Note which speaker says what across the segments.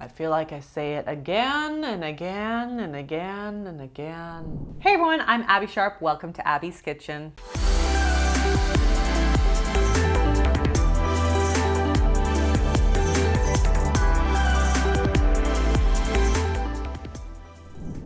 Speaker 1: I feel like I say it again and again and again and again. Hey everyone, I'm Abbey Sharp. Welcome to Abby's Kitchen.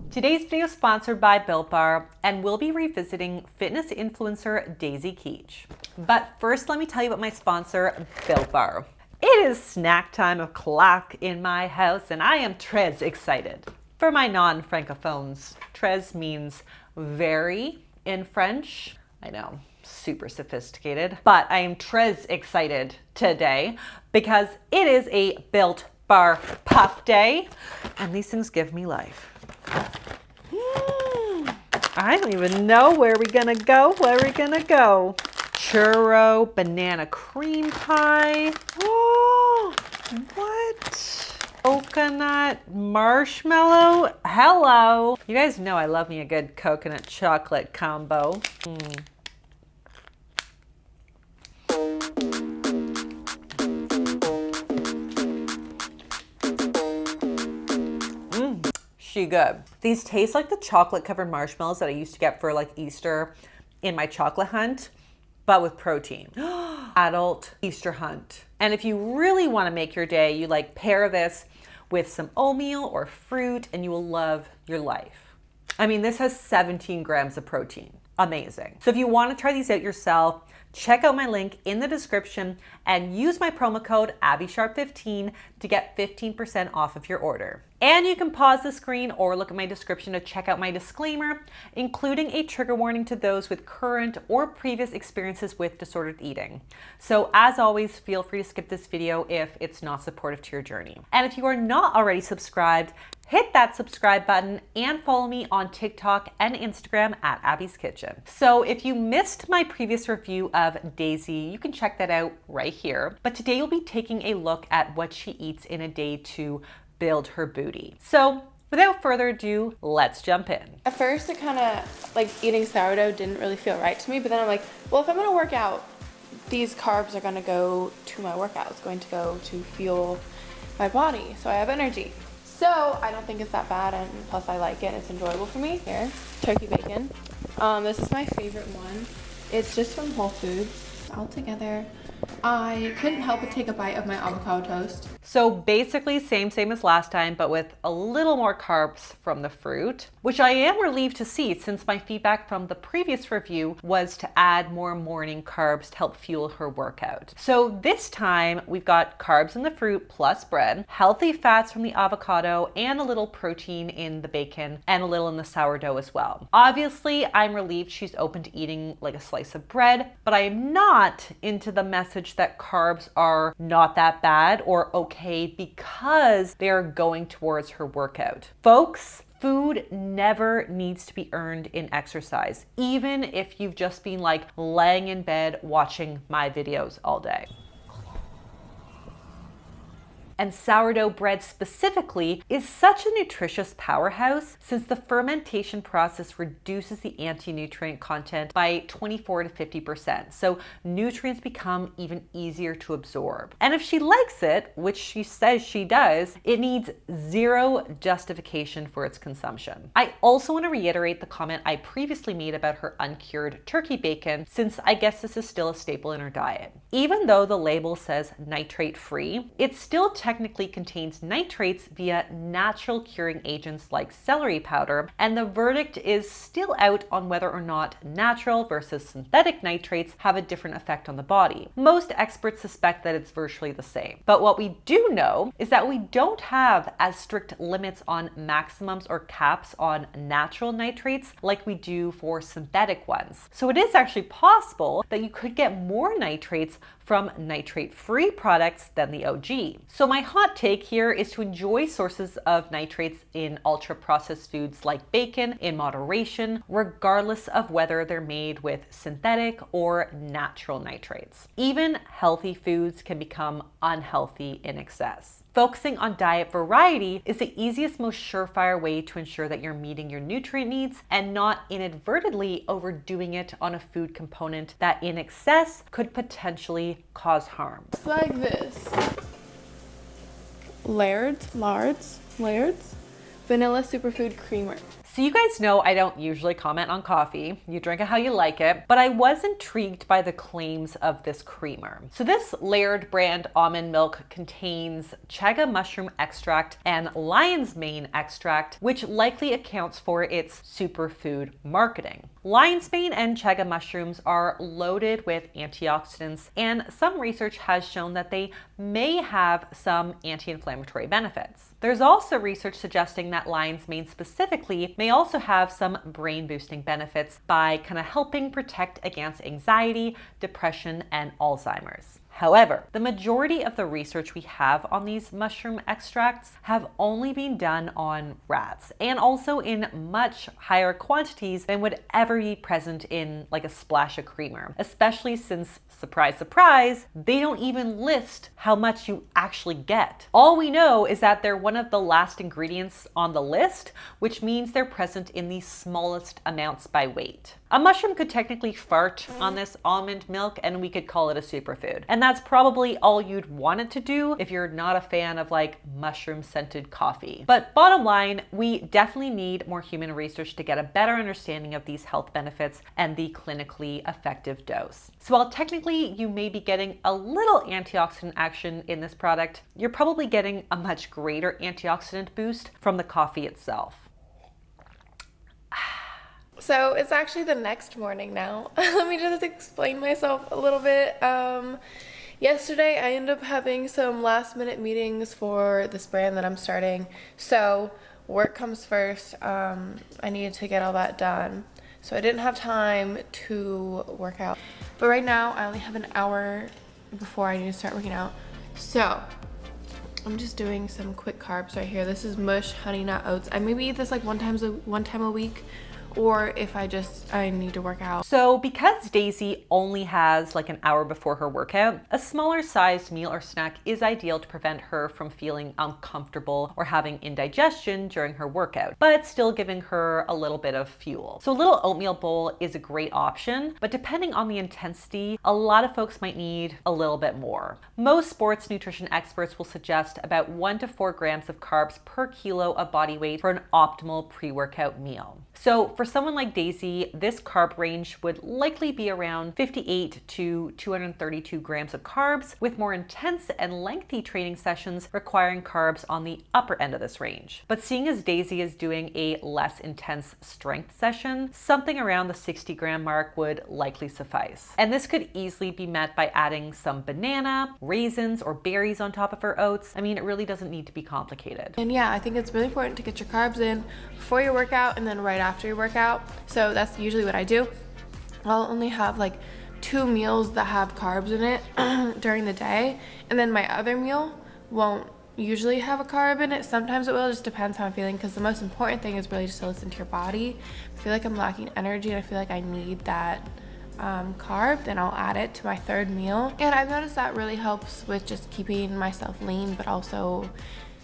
Speaker 1: Today's video is sponsored by Built Bar, and we'll be revisiting fitness influencer Daisy Keech. But first, let me tell you about my sponsor, Built Bar. It is snack time o'clock in my house, and I am très excited. For my non-francophones, très means very in French. I know, super sophisticated, but I am très excited today because it is a Built Bar Puff Day, and these things give me life. I don't even know where we're gonna go. Churro, banana cream pie. Oh, what? Coconut marshmallow. Hello. You guys know I love me a good coconut chocolate combo. She good. These taste like the chocolate covered marshmallows that I used to get for like Easter in my chocolate hunt, but with protein. Adult Easter hunt. And if you really want to make your day, you like pair this with some oatmeal or fruit and you will love your life. I mean, this has 17 grams of protein. Amazing. So if you want to try these out yourself, check out my link in the description and use my promo code AbbeySharp15 to get 15% off of your order. And you can pause the screen or look at my description to check out my disclaimer, including a trigger warning to those with current or previous experiences with disordered eating. So as always, feel free to skip this video if it's not supportive to your journey. And if you are not already subscribed, hit that subscribe button and follow me on TikTok and Instagram at Abby's Kitchen. So if you missed my previous review of Daisy, you can check that out right here. But today you'll be taking a look at what she eats in a day to build her booty. So without further ado, let's jump in.
Speaker 2: At first it kind of like eating sourdough didn't really feel right to me, but then I'm like, well, if I'm gonna work out, these carbs are gonna go to my workout. It's going to go to fuel my body so I have energy. So I don't think it's that bad, and plus I like it. It's enjoyable for me. Here, turkey bacon. This is my favorite one. It's just from Whole Foods. All together. I couldn't help but take a bite of my avocado toast.
Speaker 1: So basically same as last time, but with a little more carbs from the fruit, which I am relieved to see since my feedback from the previous review was to add more morning carbs to help fuel her workout. So this time we've got carbs in the fruit plus bread, healthy fats from the avocado, and a little protein in the bacon, and a little in the sourdough as well. Obviously, I'm relieved she's open to eating like a slice of bread, but I am not into the message that carbs are not that bad or okay because they are going towards her workout. Folks, food never needs to be earned in exercise, even if you've just been like laying in bed watching my videos all day. And sourdough bread specifically is such a nutritious powerhouse since the fermentation process reduces the anti-nutrient content by 24 to 50%. So nutrients become even easier to absorb. And if she likes it, which she says she does, it needs zero justification for its consumption. I also want to reiterate the comment I previously made about her uncured turkey bacon, since I guess this is still a staple in her diet. Even though the label says nitrate free, it still technically contains nitrates via natural curing agents like celery powder, and the verdict is still out on whether or not natural versus synthetic nitrates have a different effect on the body. Most experts suspect that it's virtually the same. But what we do know is that we don't have as strict limits on maximums or caps on natural nitrates like we do for synthetic ones. So it is actually possible that you could get more nitrates from nitrate-free products than the OG. So my hot take here is to enjoy sources of nitrates in ultra-processed foods like bacon in moderation, regardless of whether they're made with synthetic or natural nitrates. Even healthy foods can become unhealthy in excess. Focusing on diet variety is the easiest, most surefire way to ensure that you're meeting your nutrient needs and not inadvertently overdoing it on a food component that in excess could potentially cause harm.
Speaker 2: It's like this. Laird's Vanilla Superfood Creamer.
Speaker 1: So you guys know I don't usually comment on coffee. You drink it how you like it, but I was intrigued by the claims of this creamer. So this Laird brand almond milk contains chaga mushroom extract and lion's mane extract, which likely accounts for its superfood marketing. Lion's mane and chaga mushrooms are loaded with antioxidants, and some research has shown that they may have some anti-inflammatory benefits. There's also research suggesting that lion's mane specifically may also have some brain boosting benefits by kind of helping protect against anxiety, depression, and Alzheimer's. However, the majority of the research we have on these mushroom extracts have only been done on rats, and also in much higher quantities than would ever be present in like a splash of creamer, especially since, surprise, surprise, they don't even list how much you actually get. All we know is that they're one of the last ingredients on the list, which means they're present in the smallest amounts by weight. A mushroom could technically fart on this almond milk and we could call it a superfood. And that's probably all you'd want it to do if you're not a fan of like mushroom scented coffee. But bottom line, we definitely need more human research to get a better understanding of these health benefits and the clinically effective dose. So while technically you may be getting a little antioxidant action in this product, you're probably getting a much greater antioxidant boost from the coffee itself.
Speaker 2: So it's actually the next morning now. Let me just explain myself a little bit. Yesterday I ended up having some last minute meetings for this brand that I'm starting. So work comes first. I needed to get all that done. So I didn't have time to work out. But right now I only have an hour before I need to start working out. So I'm just doing some quick carbs right here. This is mush honey nut oats. I maybe eat this like one time a week, or if I need to work out.
Speaker 1: So because Daisy only has like an hour before her workout, a smaller sized meal or snack is ideal to prevent her from feeling uncomfortable or having indigestion during her workout, but still giving her a little bit of fuel. So a little oatmeal bowl is a great option, but depending on the intensity, a lot of folks might need a little bit more. Most sports nutrition experts will suggest about 1 to 4 grams of carbs per kilo of body weight for an optimal pre-workout meal. So for someone like Daisy, this carb range would likely be around 58 to 232 grams of carbs, with more intense and lengthy training sessions requiring carbs on the upper end of this range. But seeing as Daisy is doing a less intense strength session, something around the 60 gram mark would likely suffice. And this could easily be met by adding some banana, raisins, or berries on top of her oats. I mean, it really doesn't need to be complicated.
Speaker 2: And yeah, I think it's really important to get your carbs in before your workout and then right after your workout. So that's usually what I do. I'll only have like 2 meals that have carbs in it during the day, and then my other meal won't usually have a carb in it. Sometimes it will, just depends how I'm feeling, because the most important thing is really just to listen to your body. If I feel like I'm lacking energy and I feel like I need that carb, then I'll add it to my third meal. And I've noticed that really helps with just keeping myself lean, but also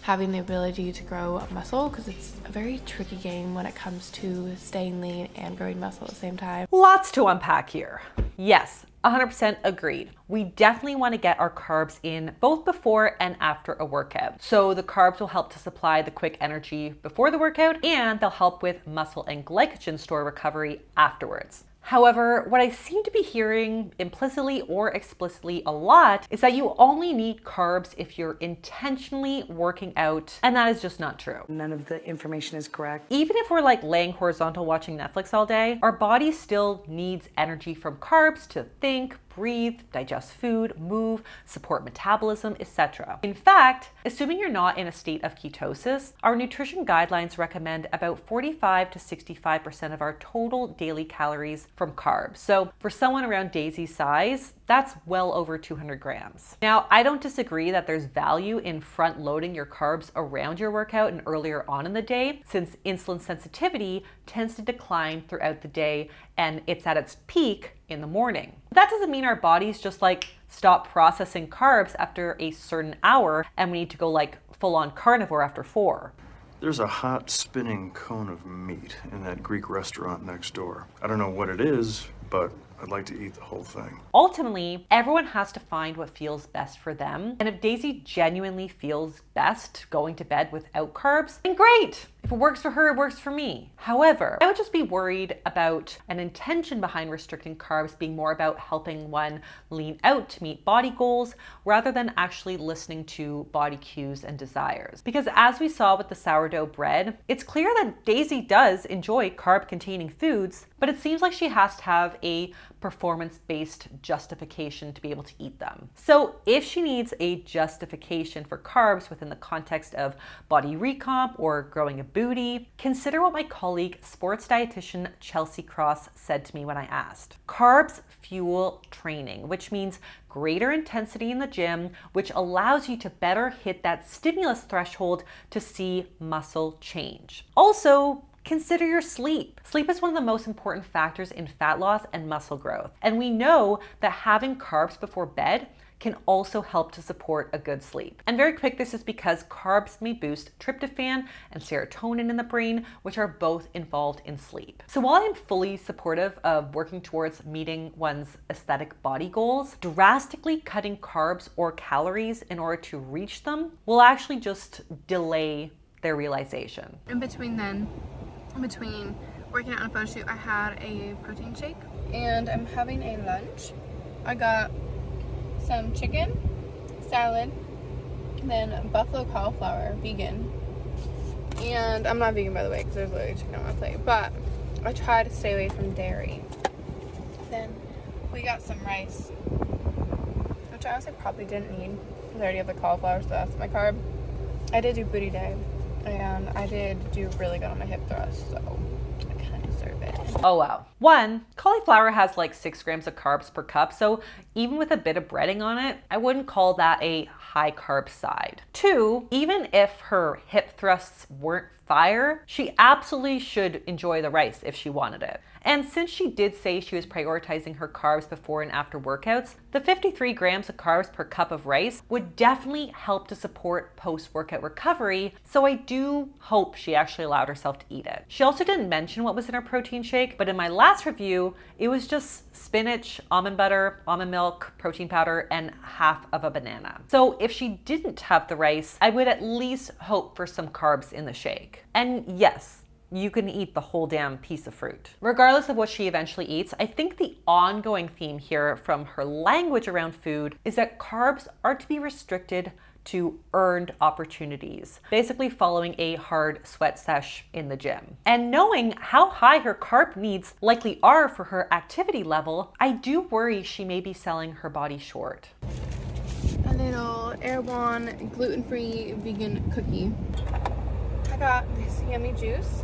Speaker 2: having the ability to grow muscle, because it's a very tricky game when it comes to staying lean and growing muscle at the same time.
Speaker 1: Lots to unpack here. Yes, 100% agreed. We definitely want to get our carbs in both before and after a workout. So the carbs will help to supply the quick energy before the workout, and they'll help with muscle and glycogen store recovery afterwards. However, what I seem to be hearing implicitly or explicitly a lot is that you only need carbs if you're intentionally working out, and that is just not true.
Speaker 3: None of the information is correct.
Speaker 1: Even if we're like laying horizontal watching Netflix all day, our body still needs energy from carbs to think, breathe, digest food, move, support metabolism, etc. In fact, assuming you're not in a state of ketosis, our nutrition guidelines recommend about 45 to 65% of our total daily calories from carbs. So for someone around Daisy's size, that's well over 200 grams. Now, I don't disagree that there's value in front loading your carbs around your workout and earlier on in the day, since insulin sensitivity tends to decline throughout the day and it's at its peak in the morning. That doesn't mean our bodies just like stop processing carbs after a certain hour and we need to go like full on carnivore after 4.
Speaker 4: There's a hot spinning cone of meat in that Greek restaurant next door. I don't know what it is, but I'd like to eat the whole thing.
Speaker 1: Ultimately, everyone has to find what feels best for them. And if Daisy genuinely feels best going to bed without carbs, then great. If it works for her, it works for me. However, I would just be worried about an intention behind restricting carbs being more about helping one lean out to meet body goals rather than actually listening to body cues and desires. Because as we saw with the sourdough bread, it's clear that Daisy does enjoy carb-containing foods, but it seems like she has to have a performance-based justification to be able to eat them. So if she needs a justification for carbs within the context of body recomp or growing a booty, consider what my colleague sports dietitian Chelsea Cross said to me when I asked. Carbs fuel training, which means greater intensity in the gym, which allows you to better hit that stimulus threshold to see muscle change. Also, consider your sleep. Sleep is one of the most important factors in fat loss and muscle growth. And we know that having carbs before bed can also help to support a good sleep. And very quick, this is because carbs may boost tryptophan and serotonin in the brain, which are both involved in sleep. So while I'm fully supportive of working towards meeting one's aesthetic body goals, drastically cutting carbs or calories in order to reach them will actually just delay their realization.
Speaker 2: In between working out on a photo shoot, I had a protein shake and I'm having a lunch. I got some chicken, salad, then buffalo cauliflower, vegan. And I'm not vegan, by the way, because there's literally chicken on my plate, but I try to stay away from dairy. Then we got some rice, which I honestly probably didn't need because I already have the cauliflower, so that's my carb. I did do booty day, and I did do really good on my hip thrust, so I kind of deserve it.
Speaker 1: Oh wow. One, cauliflower has like 6 grams of carbs per cup, so even with a bit of breading on it, I wouldn't call that a high carb side. 2, even if her hip thrusts weren't fire, she absolutely should enjoy the rice if she wanted it. And since she did say she was prioritizing her carbs before and after workouts, the 53 grams of carbs per cup of rice would definitely help to support post-workout recovery, so I do hope she actually allowed herself to eat it. She also didn't mention what was in her protein shake, but in my last review, it was just spinach, almond butter, almond milk, protein powder, and half of a banana. So if she didn't have the rice, I would at least hope for some carbs in the shake. And yes, you can eat the whole damn piece of fruit. Regardless of what she eventually eats, I think the ongoing theme here from her language around food is that carbs are to be restricted to earned opportunities, basically following a hard sweat sesh in the gym. And knowing how high her carb needs likely are for her activity level, I do worry she may be selling her body short.
Speaker 2: A little Erewhon gluten-free vegan cookie. I got this yummy juice.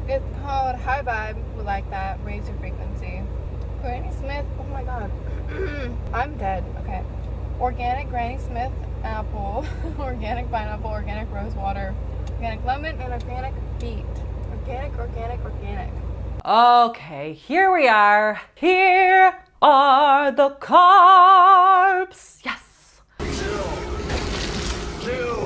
Speaker 2: It's called High Vibe. We like that. Raise your frequency. Granny Smith. Oh my god. I'm dead. Okay. Organic Granny Smith apple. Organic pineapple. Organic rose water. Organic lemon and organic beet. Organic.
Speaker 1: Okay, here we are. Here are the carbs. Yes.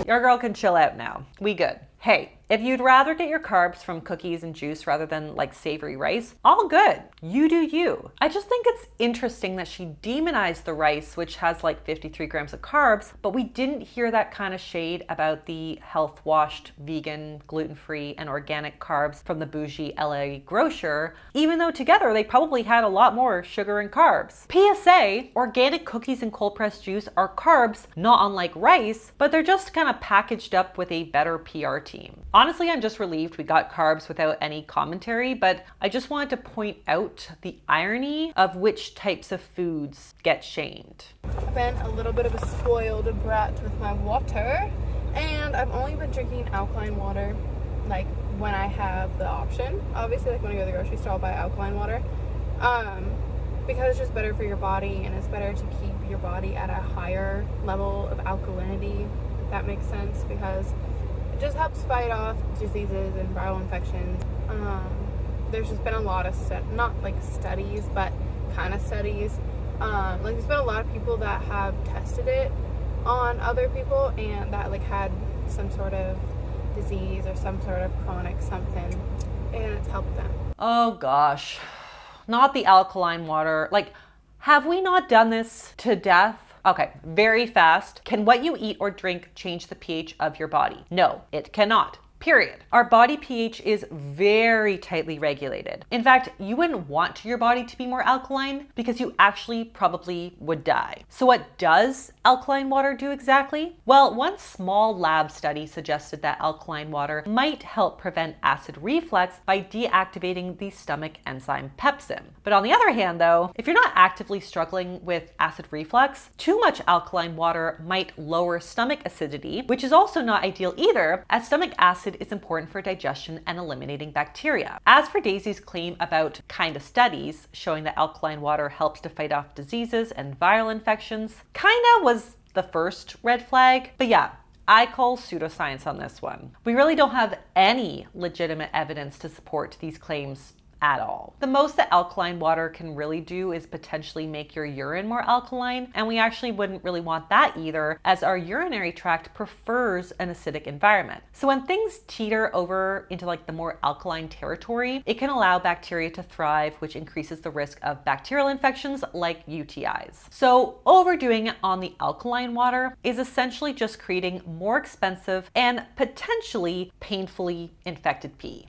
Speaker 1: Your girl can chill out now. We good. Hey, if you'd rather get your carbs from cookies and juice rather than like savory rice, all good. You do you. I just think it's interesting that she demonized the rice, which has like 53 grams of carbs, but we didn't hear that kind of shade about the health washed, vegan, gluten-free, and organic carbs from the bougie LA grocer, even though together they probably had a lot more sugar and carbs. PSA, organic cookies and cold pressed juice are carbs, not unlike rice, but they're just kind of packaged up with a better PR team. Honestly, I'm just relieved we got carbs without any commentary, but I just wanted to point out the irony of which types of foods get shamed.
Speaker 2: I've been a little bit of a spoiled brat with my water, and I've only been drinking alkaline water like when I have the option. Obviously, like when I go to the grocery store, I'll buy alkaline water because it's just better for your body, and it's better to keep your body at a higher level of alkalinity, if that makes sense, because it just helps fight off diseases and viral infections. There's just been a lot of not like studies, but kind of studies. Like there's been a lot of people that have tested it on other people and that like had some sort of disease or some sort of chronic something, and it's helped them.
Speaker 1: Oh gosh. not the alkaline water. Like, have we not done this to death? Okay, very fast. Can what you eat or drink change the pH of your body? No, it cannot. Period. Our body pH is very tightly regulated. In fact, you wouldn't want your body to be more alkaline because you actually probably would die. So what does alkaline water do exactly? Well, one small lab study suggested that alkaline water might help prevent acid reflux by deactivating the stomach enzyme pepsin. But on the other hand though, if you're not actively struggling with acid reflux, too much alkaline water might lower stomach acidity, which is also not ideal either, as stomach acid is important for digestion and eliminating bacteria. As for Daisy's claim about kinda studies showing that alkaline water helps to fight off diseases and viral infections, kinda was the first red flag. But yeah, I call pseudoscience on this one. We really don't have any legitimate evidence to support these claims at all. The most that alkaline water can really do is potentially make your urine more alkaline, and we actually wouldn't really want that either, as our urinary tract prefers an acidic environment. So when things teeter over into like the more alkaline territory, it can allow bacteria to thrive, which increases the risk of bacterial infections like UTIs. So overdoing it on the alkaline water is essentially just creating more expensive and potentially painfully infected pee.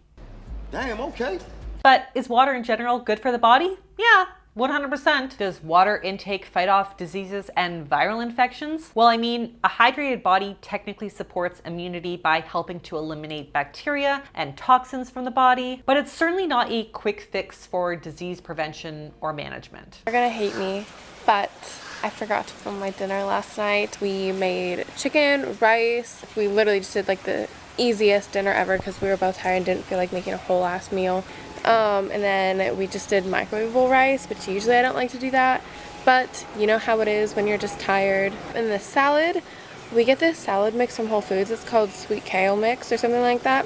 Speaker 4: Damn, okay.
Speaker 1: But is water in general good for the body? Yeah, 100%. Does water intake fight off diseases and viral infections? Well, I mean, a hydrated body technically supports immunity by helping to eliminate bacteria and toxins from the body, but it's certainly not a quick fix for disease prevention or management.
Speaker 2: They're gonna hate me, but I forgot to film my dinner last night. We made chicken, rice. We literally just did like the easiest dinner ever because we were both tired and didn't feel like making a whole ass meal. And then we just did microwavable rice, which usually I don't like to do that, but you know how it is when you're just tired. And the salad, we get this salad mix from Whole Foods. It's called sweet kale mix or something like that.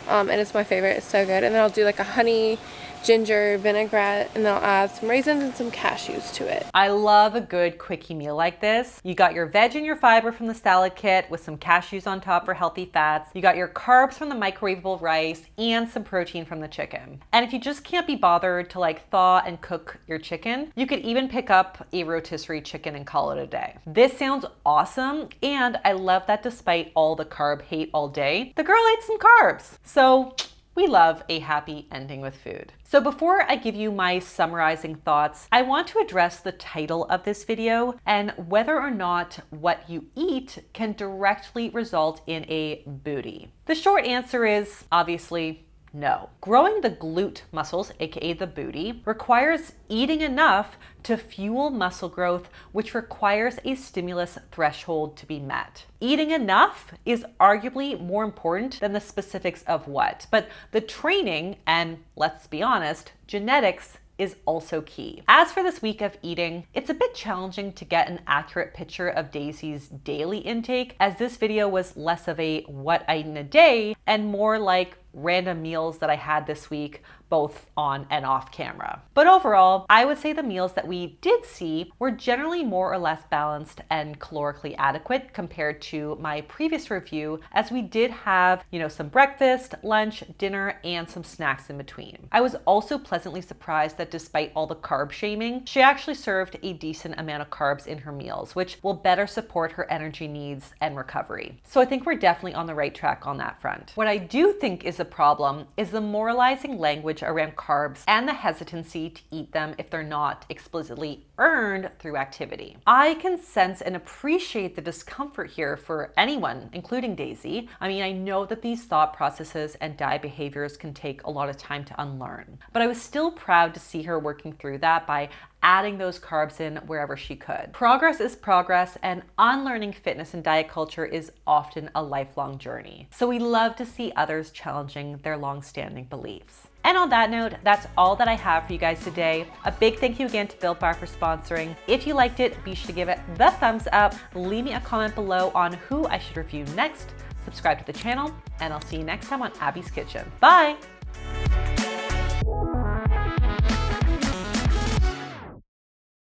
Speaker 2: And it's my favorite. It's so good. And then I'll do like a honey ginger vinaigrette, and then I'll add some raisins and some cashews to it.
Speaker 1: I love a good quickie meal like this. You got your veg and your fiber from the salad kit with some cashews on top for healthy fats. You got your carbs from the microwavable rice and some protein from the chicken. And if you just can't be bothered to like thaw and cook your chicken, you could even pick up a rotisserie chicken and call it a day. This sounds awesome, and I love that despite all the carb hate all day, the girl ate some carbs. So we love a happy ending with food. So before I give you my summarizing thoughts, I want to address the title of this video and whether or not what you eat can directly result in a booty. The short answer is obviously no. Growing the glute muscles, aka the booty, requires eating enough to fuel muscle growth, which requires a stimulus threshold to be met. Eating enough is arguably more important than the specifics of what, but the training and, let's be honest, genetics is also key. As for this week of eating, it's a bit challenging to get an accurate picture of Daisy's daily intake, as this video was less of a what I eat in a day and more like random meals that I had this week, both on and off camera. But overall, I would say the meals that we did see were generally more or less balanced and calorically adequate compared to my previous review, as we did have, some breakfast, lunch, dinner, and some snacks in between. I was also pleasantly surprised that despite all the carb shaming, she actually served a decent amount of carbs in her meals, which will better support her energy needs and recovery. So I think we're definitely on the right track on that front. What I do think is a problem is the moralizing language around carbs and the hesitancy to eat them if they're not explicitly earned through activity. I can sense and appreciate the discomfort here for anyone, including Daisy. I mean, I know that these thought processes and diet behaviors can take a lot of time to unlearn, but I was still proud to see her working through that by adding those carbs in wherever she could. Progress is progress, and unlearning fitness and diet culture is often a lifelong journey. So we love to see others challenging their long-standing beliefs. And on that note, that's all that I have for you guys today. A big thank you again to Built Bar for sponsoring. If you liked it, be sure to give it the thumbs up. Leave me a comment below on who I should review next. Subscribe to the channel, and I'll see you next time on Abby's Kitchen. Bye!